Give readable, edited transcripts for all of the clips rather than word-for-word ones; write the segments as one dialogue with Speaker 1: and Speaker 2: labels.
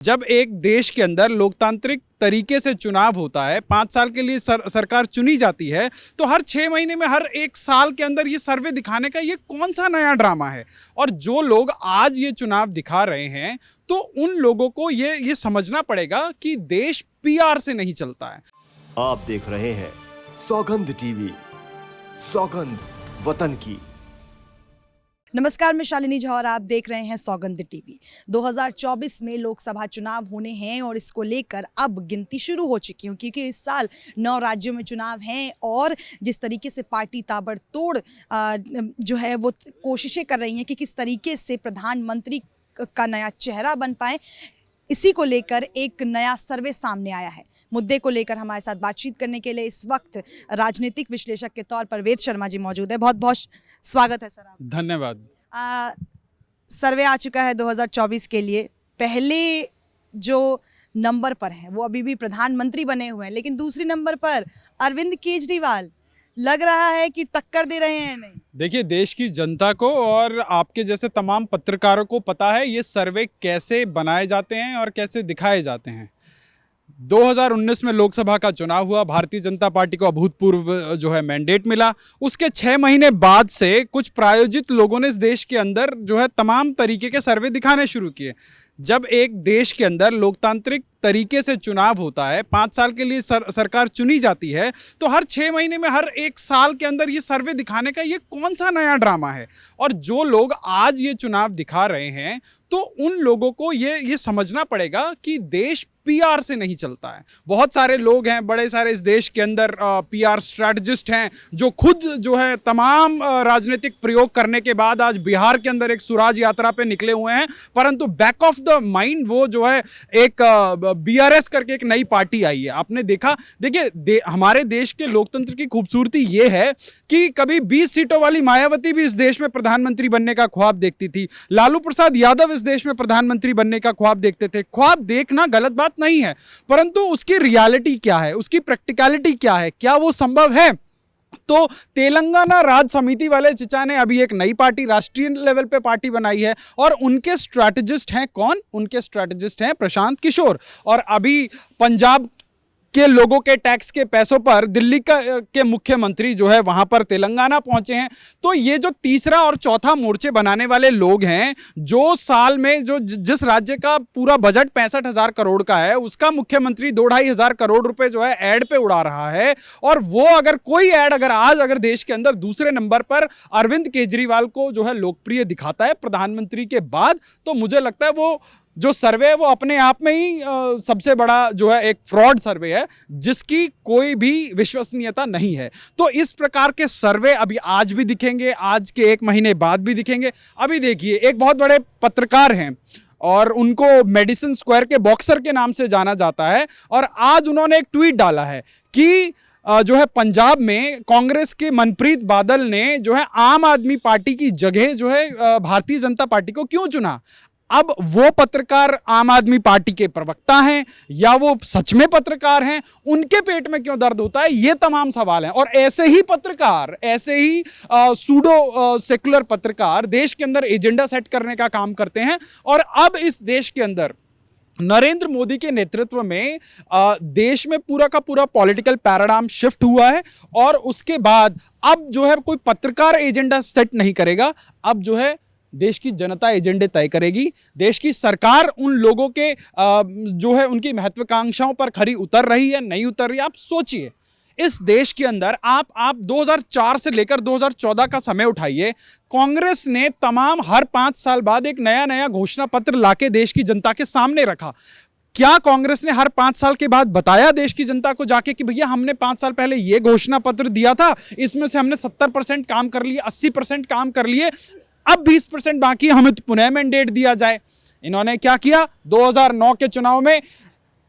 Speaker 1: जब एक देश के अंदर लोकतांत्रिक तरीके से चुनाव होता है, 5 साल के लिए सरकार चुनी जाती है, तो हर 6 महीने में, हर 1 साल के अंदर ये सर्वे दिखाने का ये कौन सा नया ड्रामा है। और जो लोग आज ये चुनाव दिखा रहे हैं, तो उन लोगों को ये समझना पड़ेगा कि देश पीआर से नहीं चलता है।
Speaker 2: आप देख रहे हैं सौगंध टीवी, सौगंध वतन की।
Speaker 3: नमस्कार, मैं शालिनी झा और आप देख रहे हैं सौगंध टीवी। 2024 में लोकसभा चुनाव होने हैं और इसको लेकर अब गिनती शुरू हो चुकी है, क्योंकि इस साल 9 राज्यों में चुनाव हैं और जिस तरीके से पार्टी ताबड़तोड़ जो है वो कोशिशें कर रही हैं कि किस तरीके से प्रधानमंत्री का नया चेहरा बन पाए, इसी को लेकर एक नया सर्वे सामने आया है। मुद्दे को लेकर हमारे साथ बातचीत करने के लिए इस वक्त राजनीतिक विश्लेषक के तौर पर वेद शर्मा जी मौजूद है। बहुत बहुत स्वागत है सर आप।
Speaker 1: धन्यवाद।
Speaker 3: सर्वे आ चुका है 2024 के लिए। पहले जो नंबर पर हैं वो अभी भी प्रधानमंत्री बने हुए हैं, लेकिन दूसरे नंबर पर अरविंद केजरीवाल लग रहा है कि टक्कर दे रहे हैं। नहीं,
Speaker 1: देखिए, देश की जनता को और आपके जैसे तमाम पत्रकारों को पता है ये सर्वे कैसे बनाए जाते हैं और कैसे दिखाए जाते हैं। 2019 में लोकसभा का चुनाव हुआ, भारतीय जनता पार्टी को अभूतपूर्व जो है मैंडेट मिला। उसके 6 महीने बाद से कुछ प्रायोजित लोगों ने इस देश के अंदर जो है तमाम तरीके के सर्वे दिखाने शुरू किए। जब एक देश के अंदर लोकतांत्रिक तरीके से चुनाव होता है, 5 साल के लिए सरकार चुनी जाती है, तो हर 6 महीने में, हर 1 साल के अंदर ये सर्वे दिखाने का ये कौन सा नया ड्रामा है। और जो लोग आज ये चुनाव दिखा रहे हैं, तो उन लोगों को ये समझना पड़ेगा कि देश पीआर से नहीं चलता है। बहुत सारे लोग हैं, बड़े सारे इस देश के अंदर पीआर स्ट्रैटेजिस्ट हैं, जो खुद जो है तमाम राजनीतिक प्रयोग करने के बाद आज बिहार के अंदर एक सुराज यात्रा पे निकले हुए हैं, परंतु बैक ऑफ द माइंड वो जो है एक बीआरएस करके एक नई पार्टी आई है। आपने देखा, देखिए हमारे देश के लोकतंत्र की खूबसूरती ये है कि कभी 20 सीटों वाली मायावती भी इस देश में प्रधानमंत्री बनने का ख्वाब देखती थी, लालू प्रसाद यादव इस देश में प्रधानमंत्री बनने का ख्वाब देखते थे। ख्वाब देखना गलत बात नहीं है, परंतु उसकी रियलिटी क्या है, उसकी प्रैक्टिकलिटी क्या है, क्या वो संभव है? तो तेलंगाना राज्य समिति वाले चिचा ने अभी एक नई पार्टी, राष्ट्रीय लेवल पे पार्टी बनाई है, और उनके स्ट्रैटेजिस्ट हैं कौन? उनके स्ट्रैटेजिस्ट हैं प्रशांत किशोर। और अभी पंजाब के लोगों के टैक्स के पैसों पर दिल्ली के मुख्यमंत्री जो है वहां पर तेलंगाना पहुंचे हैं। तो ये जो तीसरा और चौथा मोर्चे बनाने वाले लोग हैं, जो साल में जिस राज्य का पूरा बजट 65,000 करोड़ का है, उसका मुख्यमंत्री 2-2.5 करोड़ रुपए जो है ऐड पे उड़ा रहा है। और वो अगर कोई ऐड अगर देश के अंदर दूसरे नंबर पर अरविंद केजरीवाल को जो है लोकप्रिय दिखाता है प्रधानमंत्री के बाद, तो मुझे लगता है वो जो सर्वे है वो अपने आप में ही सबसे बड़ा जो है एक फ्रॉड सर्वे है, जिसकी कोई भी विश्वसनीयता नहीं है। तो इस प्रकार के सर्वे अभी आज भी दिखेंगे, आज के 1 महीने बाद भी दिखेंगे। अभी देखिए, एक बहुत बड़े पत्रकार हैं और उनको मेडिसन स्क्वायर के बॉक्सर के नाम से जाना जाता है, और आज उन्होंने एक ट्वीट डाला है कि जो है पंजाब में कांग्रेस के मनप्रीत बादल ने जो है आम आदमी पार्टी की जगह जो है भारतीय जनता पार्टी को क्यों चुना। अब वो पत्रकार आम आदमी पार्टी के प्रवक्ता हैं या वो सच में पत्रकार हैं, उनके पेट में क्यों दर्द होता है, ये तमाम सवाल हैं। और ऐसे ही पत्रकार, ऐसे ही सूडो सेकुलर पत्रकार देश के अंदर एजेंडा सेट करने का काम करते हैं। और अब इस देश के अंदर नरेंद्र मोदी के नेतृत्व में देश में पूरा का पूरा पॉलिटिकल पैराडाइम शिफ्ट हुआ है, और उसके बाद अब जो है कोई पत्रकार एजेंडा सेट नहीं करेगा, अब जो है देश की जनता एजेंडे तय करेगी। देश की सरकार उन लोगों के जो है उनकी महत्वाकांक्षाओं पर खरी उतर रही है, नहीं उतर रही। आप सोचिए, इस देश के अंदर आप 2004 से लेकर 2014 का समय उठाइए, कांग्रेस ने तमाम हर 5 साल बाद एक नया घोषणा पत्र लाके देश की जनता के सामने रखा। क्या कांग्रेस ने हर 5 साल के बाद बताया देश की जनता को जाके कि भैया हमने 5 साल पहले ये घोषणा पत्र दिया था, इसमें से हमने 70% काम कर लिए, 80% काम कर लिए, अब 20% बाकी, हमें तो पुनः मैंडेट दिया जाए। इन्होंने क्या किया? 2009 के चुनाव में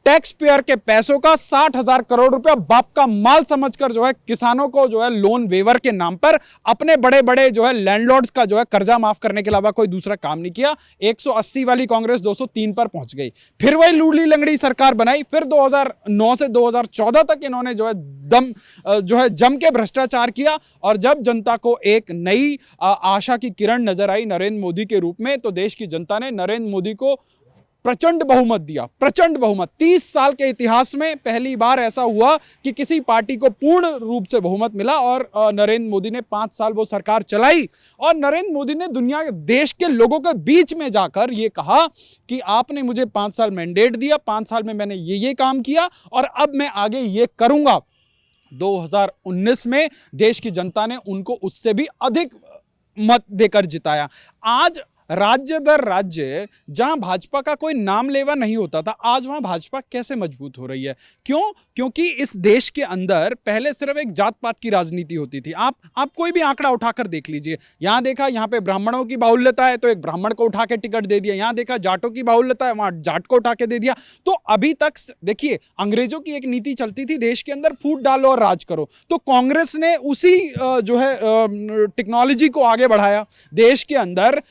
Speaker 1: टैक्स पेयर के पैसों का 60,000 करोड़ रुपया बाप का माल समझकर जो है किसानों को जो है लोन वेवर के नाम पर अपने बड़े बड़े जो है लैंडलॉर्ड्स का जो है कर्जा माफ करने के अलावा कोई दूसरा काम नहीं किया। 180 वाली कांग्रेस 203 पर पहुंच गई। फिर वही लूली लंगड़ी सरकार बनाई। फिर 2009 से 2014 तक इन्होंने जो है जम के भ्रष्टाचार किया। और जब जनता को एक नई आशा की किरण नजर आई नरेंद्र मोदी के रूप में, तो देश की जनता ने नरेंद्र मोदी को प्रचंड बहुमत दिया, प्रचंड बहुमत। 30 साल के इतिहास में पहली बार ऐसा हुआ कि किसी पार्टी को पूर्ण रूप से बहुमत मिला और नरेंद्र मोदी ने 5 साल वो सरकार चलाई। और नरेंद्र मोदी ने दुनिया के देश के लोगों के बीच में जाकर ये कहा कि आपने मुझे 5 साल मैंडेट दिया, 5 साल में मैंने ये काम किया और अब मैं आगे ये करूंगा। 2019 में देश की जनता ने उनको उससे भी अधिक मत देकर जिताया। आज राज्य दर राज्य जहां भाजपा का कोई नाम लेवा नहीं होता था, आज वहां भाजपा कैसे मजबूत हो रही है? क्यों? क्योंकि इस देश के अंदर पहले सिर्फ एक जात पात की राजनीति होती थी। आप कोई भी आंकड़ा उठाकर देख लीजिए। यहां देखा, यहां पे ब्राह्मणों की बाहुल्यता है तो एक ब्राह्मण को उठा के टिकट दे दिया। यहां देखा जाटों की बाहुल्यता है, वहां जाट को उठा के दे दिया। तो अभी तक देखिए, अंग्रेजों की एक नीति चलती थी, देश के अंदर फूट डालो और राज करो। तो कांग्रेस ने उसी टेक्नोलॉजी को आगे बढ़ाया। देश के अंदर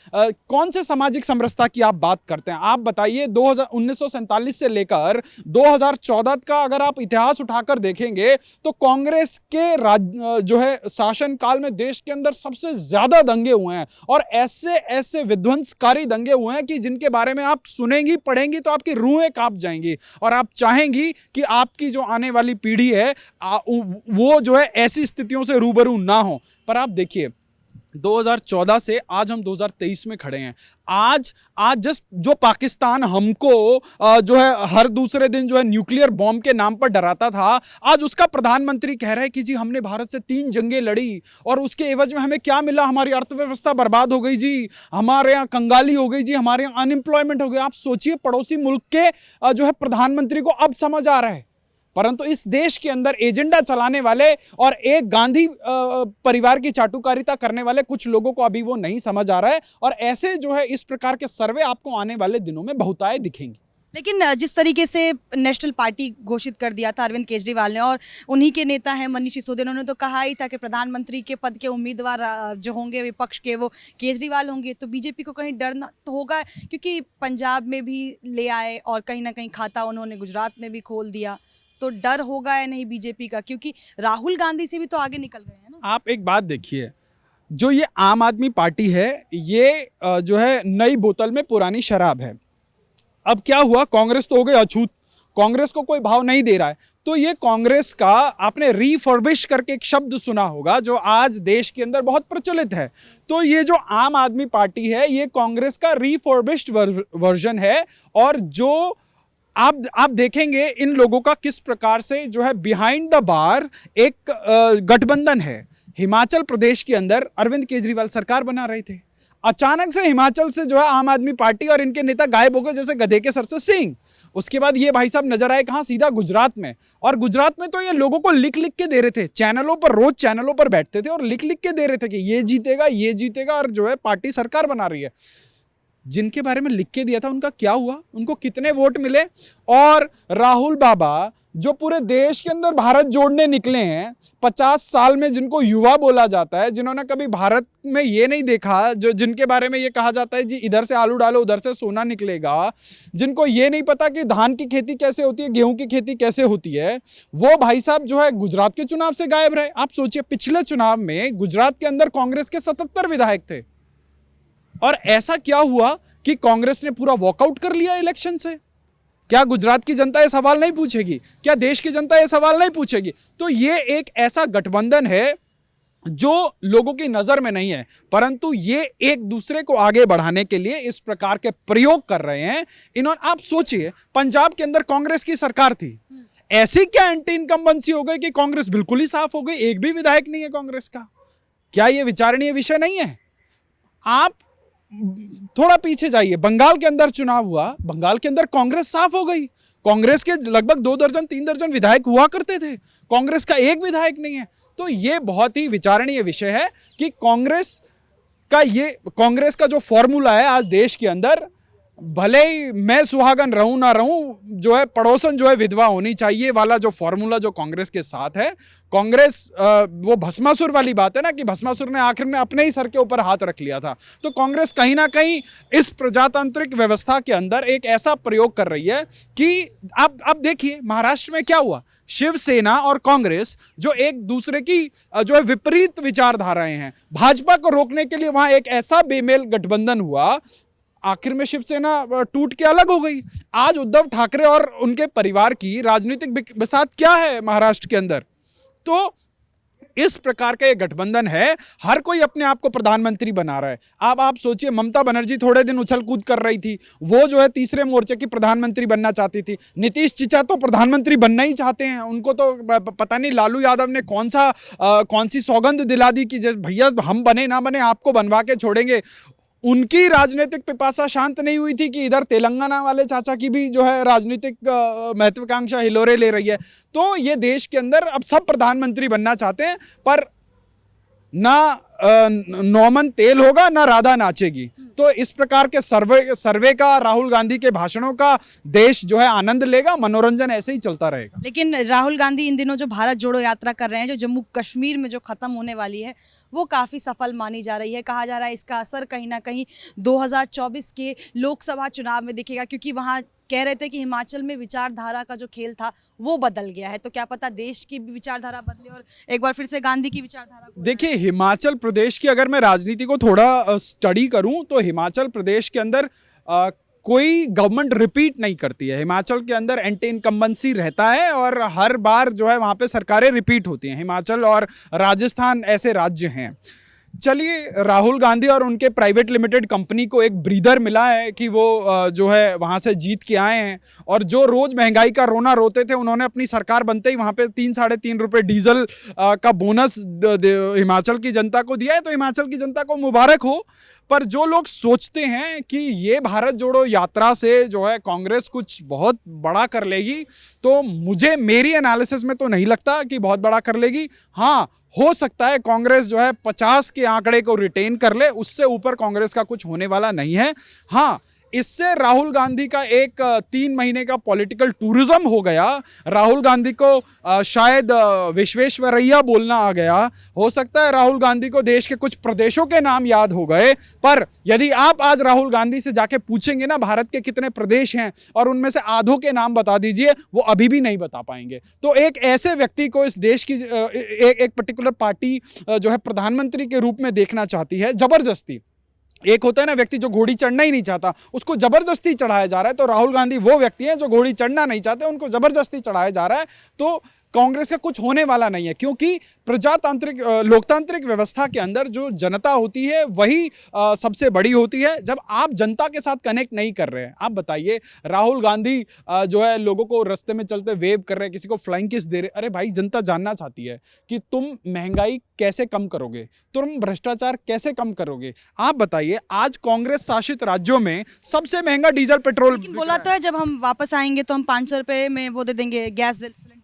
Speaker 1: कौन से सामाजिक समरसता की आप बात करते हैं? आप बताइए, 1947 से लेकर 2014 का अगर आप इतिहास उठाकर देखेंगे तो कांग्रेस के शासन काल में देश के अंदर सबसे ज्यादा दंगे हुए हैं। और ऐसे ऐसे विध्वंसकारी दंगे हुए हैं कि जिनके बारे में आप सुनेंगी, पढ़ेंगी तो आपकी रूहें कांप जाएंगी और आप चाहेंगी कि आपकी जो आने वाली पीढ़ी है वो जो है ऐसी स्थितियों से रूबरू ना हो। पर आप देखिए, 2014 से आज हम 2023 में खड़े हैं। आज जस्ट जो पाकिस्तान हमको जो है हर दूसरे दिन जो है न्यूक्लियर बॉम्ब के नाम पर डराता था, आज उसका प्रधानमंत्री कह रहा है कि जी हमने भारत से 3 जंगें लड़ी और उसके एवज में हमें क्या मिला? हमारी अर्थव्यवस्था बर्बाद हो गई जी, हमारे यहाँ कंगाली हो गई जी, हमारे यहाँ अनएम्प्लॉयमेंट हो गई। आप सोचिए, पड़ोसी मुल्क के जो है प्रधानमंत्री को अब समझ आ रहा है। परंतु इस देश के अंदर एजेंडा चलाने वाले और एक गांधी परिवार की चाटुकारिता करने वाले कुछ लोगों को अभी वो नहीं समझ आ रहा है। और ऐसे जो है इस प्रकार के सर्वे आपको आने वाले दिनों में बहुतायत दिखेंगे।
Speaker 3: लेकिन जिस तरीके से नेशनल पार्टी घोषित कर दिया था अरविंद केजरीवाल ने, और उन्हीं के नेता हैं मनीष सिसोदिया, उन्होंने तो कहा ही था कि प्रधानमंत्री के पद के उम्मीदवार जो होंगे विपक्ष के, वो केजरीवाल होंगे। तो बीजेपी को कहीं डर ना तो होगा, क्योंकि पंजाब में भी ले आए और कहीं ना कहीं खाता उन्होंने गुजरात में भी खोल दिया। तो डर होगा या नहीं बीजेपी का? क्योंकि राहुल गांधी से भी तो आगे निकल गए हैं ना।
Speaker 1: आप एक बात देखिए, जो ये आम आदमी पार्टी है, ये जो है नई बोतल में पुरानी शराब है। अब क्या हुआ, कांग्रेस तो हो गई अछूत, कांग्रेस को कोई भाव नहीं दे रहा है। तो ये कांग्रेस का आपने रिफर्बिश करके एक शब्द सुना होगा जो आज देश के अंदर बहुत प्रचलित है। तो ये जो आम आदमी पार्टी है, ये कांग्रेस का रिफर्बिश्ड वर्जन है। और जो आप देखेंगे इन लोगों का किस प्रकार से जो है बिहाइंड द बार एक गठबंधन है। हिमाचल प्रदेश के अंदर अरविंद केजरीवाल सरकार बना रहे थे, अचानक से हिमाचल से जो है आम आदमी पार्टी और इनके नेता गायब हो गए जैसे गधे के सर से सींग। उसके बाद ये भाई साहब नजर आए कहां? सीधा गुजरात में। और गुजरात में तो ये लोगों को लिख लिख के दे रहे थे, चैनलों पर, रोज चैनलों पर बैठते थे और लिख लिख के दे रहे थे कि ये जीतेगा, ये जीतेगा, और जो है पार्टी सरकार बना रही है। जिनके बारे में लिख के दिया था उनका क्या हुआ? उनको कितने वोट मिले? और राहुल बाबा जो पूरे देश के अंदर भारत जोड़ने निकले हैं, 50 साल में जिनको युवा बोला जाता है, जिन्होंने कभी भारत में ये नहीं देखा, जो जिनके बारे में ये कहा जाता है जी इधर से आलू डालो उधर से सोना निकलेगा, जिनको ये नहीं पता कि धान की खेती कैसे होती है, गेहूं की खेती कैसे होती है, वो भाई साहब जो है गुजरात के चुनाव से गायब रहे। आप सोचिए, पिछले चुनाव में गुजरात के अंदर कांग्रेस के 77 विधायक थे और ऐसा क्या हुआ कि कांग्रेस ने पूरा वॉकआउट कर लिया इलेक्शन से। क्या गुजरात की जनता ये सवाल नहीं पूछेगी? क्या देश की जनता ये सवाल नहीं पूछेगी? तो ये एक ऐसा गठबंधन है जो लोगों की नजर में नहीं है, परंतु ये एक दूसरे को आगे बढ़ाने के लिए इस प्रकार के प्रयोग कर रहे हैं इन्होंने। आप सोचिए, पंजाब के अंदर कांग्रेस की सरकार थी, ऐसी क्या एंटी इनकम्बेंसी हो गई कि कांग्रेस बिल्कुल ही साफ हो गई, एक भी विधायक नहीं है कांग्रेस का? क्या ये विचारणीय विषय नहीं है? आप थोड़ा पीछे जाइए, बंगाल के अंदर चुनाव हुआ, बंगाल के अंदर कांग्रेस साफ हो गई। कांग्रेस के लगभग 2 दर्जन 3 दर्जन विधायक हुआ करते थे, कांग्रेस का एक विधायक नहीं है। तो ये बहुत ही विचारणीय विषय है कि कांग्रेस का जो फॉर्मूला है आज देश के अंदर, भले ही मैं सुहागन रहूं ना रहूं, जो है पड़ोसन जो है विधवा होनी चाहिए वाला जो फॉर्मूला जो कांग्रेस के साथ है, कांग्रेस वो भस्मासुर वाली बात है ना कि भस्मासुर ने आखिर में अपने ही सर के ऊपर हाथ रख लिया था। तो कांग्रेस कहीं ना कहीं इस प्रजातांत्रिक व्यवस्था के अंदर एक ऐसा प्रयोग कर रही है कि अब देखिए महाराष्ट्र में क्या हुआ, शिवसेना और कांग्रेस जो एक दूसरे की जो है विपरीत विचारधाराएं हैं, भाजपा को रोकने के लिए वहां एक ऐसा बेमेल गठबंधन हुआ। आखिर में शिवसेना टूट के अलग हो गई। आज उद्धव ठाकरे और उनके परिवार की राजनीतिक बिसात क्या है महाराष्ट्र के अंदर? तो इस प्रकार का ये गठबंधन है, हर कोई अपने आप को प्रधानमंत्री बना रहा है। आप सोचिए, ममता बनर्जी थोड़े दिन उछल कूद कर रही थी, वो जो है तीसरे मोर्चे की प्रधानमंत्री बनना चाहती थी। नीतीश चिचा तो प्रधानमंत्री बनना ही चाहते हैं, उनको तो पता नहीं लालू यादव ने कौन सी सौगंध दिला दी कि जैसे भैया हम बने ना बने आपको बनवा के छोड़ेंगे। उनकी राजनीतिक पिपासा शांत नहीं हुई थी कि इधर तेलंगाना वाले चाचा की भी जो है राजनीतिक महत्वाकांक्षा हिलोरे ले रही है। तो ये देश के अंदर अब सब प्रधानमंत्री बनना चाहते हैं, पर ना नौमन तेल होगा ना राधा नाचेगी। तो इस प्रकार के सर्वे का, राहुल गांधी के भाषणों का देश जो है आनंद लेगा, मनोरंजन ऐसे ही चलता रहेगा।
Speaker 3: लेकिन राहुल गांधी इन दिनों जो भारत जोड़ो यात्रा कर रहे हैं, जो जम्मू कश्मीर में जो खत्म होने वाली है, वो काफ़ी सफल मानी जा रही है। कहा जा रहा है इसका असर कहीं ना कहीं 2024 के लोकसभा चुनाव में दिखेगा, क्योंकि वहाँ कह रहे थे कि हिमाचल में विचारधारा का जो खेल था वो बदल गया है। तो क्या पता देश की भी विचारधारा बदले और एक बार फिर से गांधी की विचारधारा को। देखिए,
Speaker 1: हिमाचल प्रदेश की अगर मैं राजनीति को थोड़ा स्टडी करूं तो हिमाचल प्रदेश के अंदर कोई गवर्नमेंट रिपीट नहीं करती है। हिमाचल के अंदर एंटी इनकम्बेंसी रहता है और हर बार जो है वहाँ पे सरकारें रिपीट होती हैं। हिमाचल और राजस्थान ऐसे राज्य हैं। चलिए, राहुल गांधी और उनके प्राइवेट लिमिटेड कंपनी को एक ब्रीदर मिला है कि वो जो है वहाँ से जीत के आए हैं, और जो रोज़ महंगाई का रोना रोते थे उन्होंने अपनी सरकार बनते ही वहाँ पे 3-3.5 रुपये डीजल का बोनस हिमाचल की जनता को दिया है। तो हिमाचल की जनता को मुबारक हो। पर जो लोग सोचते हैं कि ये भारत जोड़ो यात्रा से जो है कांग्रेस कुछ बहुत बड़ा कर लेगी, तो मुझे मेरी एनालिसिस में तो नहीं लगता कि बहुत बड़ा कर लेगी। हाँ, हो सकता है कांग्रेस जो है 50 के आंकड़े को रिटेन कर ले, उससे ऊपर कांग्रेस का कुछ होने वाला नहीं है। हाँ, इससे राहुल गांधी का एक 3 महीने का पॉलिटिकल टूरिज्म हो गया। राहुल गांधी को शायद विश्वेश्वरैया बोलना आ गया। हो सकता है राहुल गांधी को देश के कुछ प्रदेशों के नाम याद हो गए। पर यदि आप आज राहुल गांधी से जाके पूछेंगे ना भारत के कितने प्रदेश हैं और उनमें से आधों के नाम बता दीजिए, वो अभी भी नहीं बता पाएंगे। तो एक ऐसे व्यक्ति को इस देश की एक पर्टिकुलर पार्टी जो है प्रधानमंत्री के रूप में देखना चाहती है जबरदस्ती। एक होता है ना व्यक्ति जो घोड़ी चढ़ना ही नहीं चाहता, उसको जबरदस्ती चढ़ाया जा रहा है। तो राहुल गांधी वो व्यक्ति हैं जो घोड़ी चढ़ना नहीं चाहते, उनको जबरदस्ती चढ़ाया जा रहा है। तो कांग्रेस का कुछ होने वाला नहीं है, क्योंकि प्रजातांत्रिक लोकतांत्रिक व्यवस्था के अंदर जो जनता होती है वही सबसे बड़ी होती है। जब आप जनता के साथ कनेक्ट नहीं कर रहे हैं, आप बताइए, राहुल गांधी जो है लोगों को रास्ते में चलते वेव कर रहे हैं, किसी को फ्लाइंग किस दे रहे। अरे भाई, जनता जानना चाहती है कि तुम महंगाई कैसे कम करोगे, तुम भ्रष्टाचार कैसे कम करोगे। आप बताइए, आज कांग्रेस शासित राज्यों में सबसे महंगा डीजल पेट्रोल
Speaker 3: बोला तो है जब हम वापस आएंगे तो हम 500 रुपए में वो दे देंगे, गैस सिलेंडर,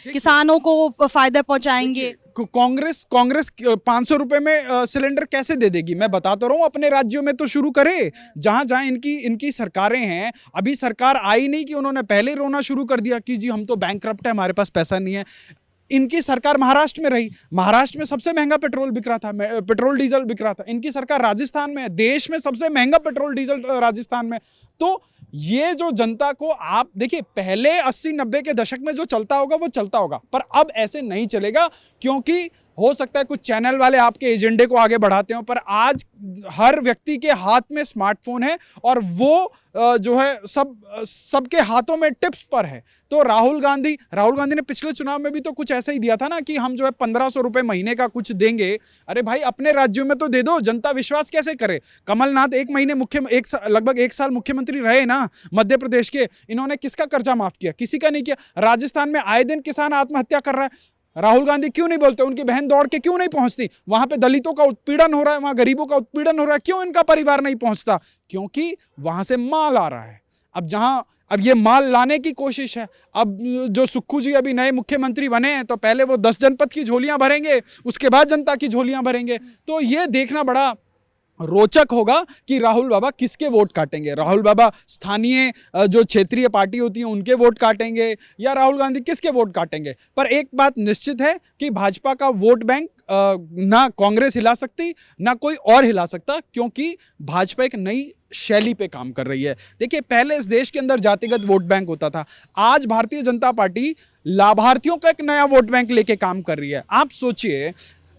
Speaker 3: किसानों को फायदा पहुंचाएंगे।
Speaker 1: कांग्रेस 500 रुपए में सिलेंडर कैसे दे देगी? मैं बता तो रहा हूँ, अपने राज्यों में तो शुरू करे, जहां जहां इनकी सरकारें हैं। अभी सरकार आई नहीं कि उन्होंने पहले ही रोना शुरू कर दिया कि जी हम तो बैंकक्रप्ट है, हमारे पास पैसा नहीं है। इनकी सरकार महाराष्ट्र में रही, महाराष्ट्र में सबसे महंगा पेट्रोल बिक रहा था, पेट्रोल डीजल बिक रहा था। इनकी सरकार राजस्थान में है, देश में सबसे महंगा पेट्रोल डीजल राजस्थान में। तो ये जो जनता को, आप देखिए, पहले 80-90 के दशक में जो चलता होगा वो चलता होगा, पर अब ऐसे नहीं चलेगा। क्योंकि हो सकता है कुछ चैनल वाले आपके एजेंडे को आगे बढ़ाते हो, पर आज हर व्यक्ति के हाथ में स्मार्टफोन है और वो जो है सबके हाथों में टिप्स पर है। तो राहुल गांधी ने पिछले चुनाव में भी तो कुछ ऐसा ही दिया था ना कि हम जो है 1500 रुपए महीने का कुछ देंगे। अरे भाई, अपने राज्यों में तो दे दो, जनता विश्वास कैसे करे? कमलनाथ लगभग 1 साल मुख्यमंत्री रहे ना मध्य प्रदेश के, इन्होंने किसका कर्जा माफ किया? किसी का नहीं किया। राजस्थान में आए दिन किसान आत्महत्या कर रहा है, राहुल गांधी क्यों नहीं बोलते? उनकी बहन दौड़ के क्यों नहीं पहुंचती? वहां पे दलितों का उत्पीड़न हो रहा है, वहां गरीबों का उत्पीड़न हो रहा है, क्यों इनका परिवार नहीं पहुंचता? क्योंकि वहां से माल आ रहा है। अब ये माल लाने की कोशिश है। अब जो सुक्खू जी अभी नए मुख्यमंत्री बने हैं, तो पहले वो 10 जनपद की झोलियां भरेंगे, उसके बाद जनता की झोलियां भरेंगे। तो ये देखना बड़ा रोचक होगा कि राहुल बाबा किसके वोट काटेंगे। राहुल बाबा स्थानीय जो क्षेत्रीय पार्टी होती है उनके वोट काटेंगे, या राहुल गांधी किसके वोट काटेंगे। पर एक बात निश्चित है कि भाजपा का वोट बैंक ना कांग्रेस हिला सकती ना कोई और हिला सकता, क्योंकि भाजपा एक नई शैली पे काम कर रही है। देखिए, पहले इस देश के अंदर जातिगत वोट बैंक होता था, आज भारतीय जनता पार्टी लाभार्थियों का एक नया वोट बैंक लेके काम कर रही है। आप सोचिए,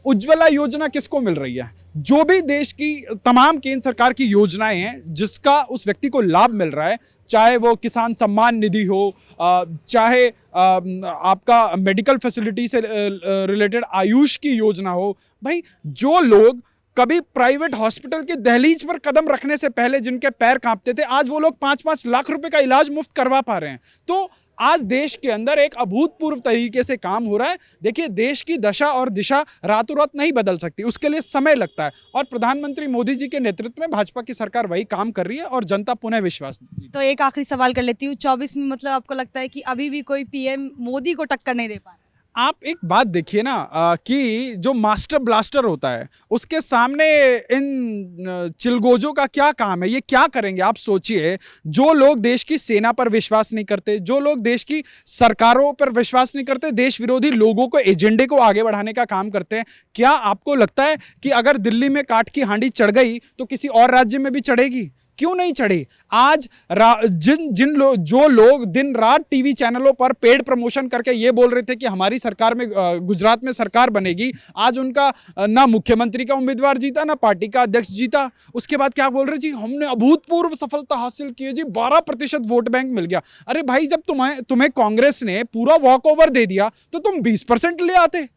Speaker 1: उज्ज्वला योजना किसको मिल रही है? जो भी देश की तमाम केंद्र सरकार की योजनाएं हैं जिसका उस व्यक्ति को लाभ मिल रहा है, चाहे वो किसान सम्मान निधि हो, चाहे आपका मेडिकल फैसिलिटी से रिलेटेड आयुष की योजना हो, भाई जो लोग कभी प्राइवेट हॉस्पिटल के दहलीज पर कदम रखने से पहले जिनके पैर कांपते थे, आज वो लोग 5-5 लाख रुपए का इलाज मुफ्त करवा पा रहे हैं। तो आज देश के अंदर एक अभूतपूर्व तरीके से काम हो रहा है। देखिए, देश की दशा और दिशा रातों रात नहीं बदल सकती, उसके लिए समय लगता है, और प्रधानमंत्री मोदी जी के नेतृत्व में भाजपा की सरकार वही काम कर रही है और जनता पुनः विश्वास।
Speaker 3: तो एक आखिरी सवाल कर लेती हूँ, 24 में मतलब आपको लगता है कि अभी भी कोई पीएम मोदी को टक्कर नहीं दे पा रहा?
Speaker 1: आप एक बात देखिए ना, कि जो मास्टर ब्लास्टर होता है उसके सामने इन चिलगोजों का क्या काम है? ये क्या करेंगे? आप सोचिए, जो लोग देश की सेना पर विश्वास नहीं करते, जो लोग देश की सरकारों पर विश्वास नहीं करते, देश विरोधी लोगों को एजेंडे को आगे बढ़ाने का काम करते हैं, क्या आपको लगता है कि अगर दिल्ली में काठ की हांडी चढ़ गई तो किसी और राज्य में भी चढ़ेगी? क्यों नहीं चढ़ी? आज जो लोग दिन रात टीवी चैनलों पर पेड प्रमोशन करके ये बोल रहे थे कि हमारी सरकार में, गुजरात में सरकार बनेगी, आज उनका ना मुख्यमंत्री का उम्मीदवार जीता, ना पार्टी का अध्यक्ष जीता। उसके बाद क्या बोल रहे जी, हमने अभूतपूर्व सफलता हासिल की है जी, 12% वोट बैंक मिल गया। अरे भाई, जब तुम्हें कांग्रेस ने पूरा वॉक ओवर दे दिया तो तुम 20% ले आते।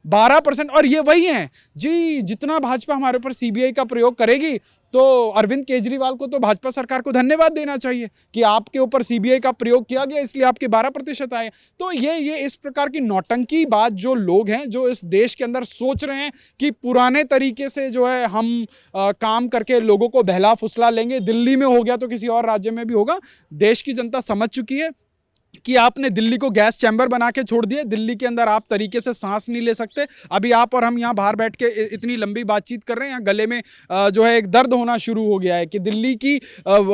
Speaker 1: 12%, और ये वही है जी, जितना भाजपा हमारे ऊपर सीबीआई का प्रयोग करेगी तो अरविंद केजरीवाल को तो भाजपा सरकार को धन्यवाद देना चाहिए कि आपके ऊपर सीबीआई का प्रयोग किया गया, इसलिए आपके 12% आए। तो ये इस प्रकार की नौटंकी बात जो लोग हैं, जो इस देश के अंदर सोच रहे हैं कि पुराने तरीके से जो है हम काम करके लोगों को बहला फुसला लेंगे, दिल्ली में हो गया तो किसी और राज्य में भी होगा। देश की जनता समझ चुकी है कि आपने दिल्ली को गैस चैम्बर बना के छोड़ दिया। दिल्ली के अंदर आप तरीके से सांस नहीं ले सकते। अभी आप और हम यहाँ बाहर बैठ के इतनी लंबी बातचीत कर रहे हैं, यहाँ गले में जो है एक दर्द होना शुरू हो गया है कि दिल्ली की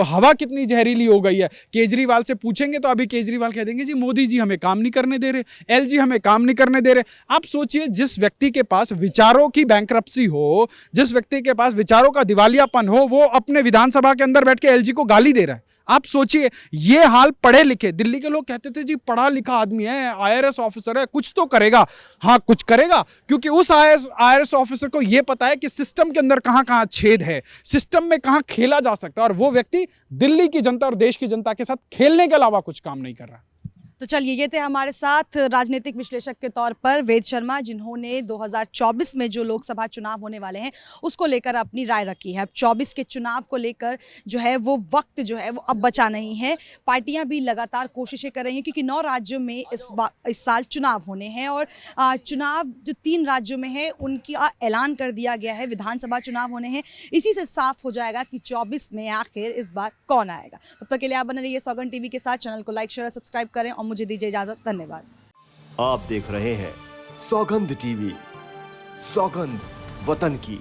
Speaker 1: हवा कितनी जहरीली हो गई है। केजरीवाल से पूछेंगे तो अभी केजरीवाल कह देंगे जी मोदी जी हमें काम नहीं करने दे रहे, एलजी हमें काम नहीं करने दे रहे। आप सोचिए, जिस व्यक्ति के पास विचारों की बैंकरप्सी हो, जिस व्यक्ति के पास विचारों का दिवालियापन हो, वो अपने विधानसभा के अंदर बैठ के एलजी को गाली दे रहा है। आप सोचिए, ये हाल पढ़े लिखे दिल्ली के लोग कहते थे जी पढ़ा लिखा आदमी है, आईआरएस ऑफिसर है, कुछ तो करेगा। हाँ, कुछ करेगा, क्योंकि उस आईआरएस ऑफिसर को यह पता है कि सिस्टम के अंदर कहां कहां छेद है, सिस्टम में कहां खेला जा सकता है, और वो व्यक्ति दिल्ली की जनता और देश की जनता के साथ खेलने के अलावा कुछ काम नहीं कर रहा।
Speaker 3: तो चलिए, ये थे हमारे साथ राजनीतिक विश्लेषक के तौर पर वेद शर्मा, जिन्होंने 2024 में जो लोकसभा चुनाव होने वाले हैं उसको लेकर अपनी राय रखी है। अब 24 के चुनाव को लेकर जो है वो वक्त जो है वो अब बचा नहीं है। पार्टियां भी लगातार कोशिशें कर रही हैं, क्योंकि 9 राज्यों में इस साल चुनाव होने हैं, और चुनाव जो 3 राज्यों में है उनका ऐलान कर दिया गया है, विधानसभा चुनाव होने हैं। इसी से साफ हो जाएगा कि 24 में आखिर इस बार कौन आएगा। तब तक के लिए आप बने रहिए सौगंध टीवी के साथ। चैनल को लाइक, शेयर और सब्सक्राइब करें, और मुझे दीजिए इजाजत। धन्यवाद।
Speaker 2: आप देख रहे हैं सौगंध टीवी, सौगंध वतन की।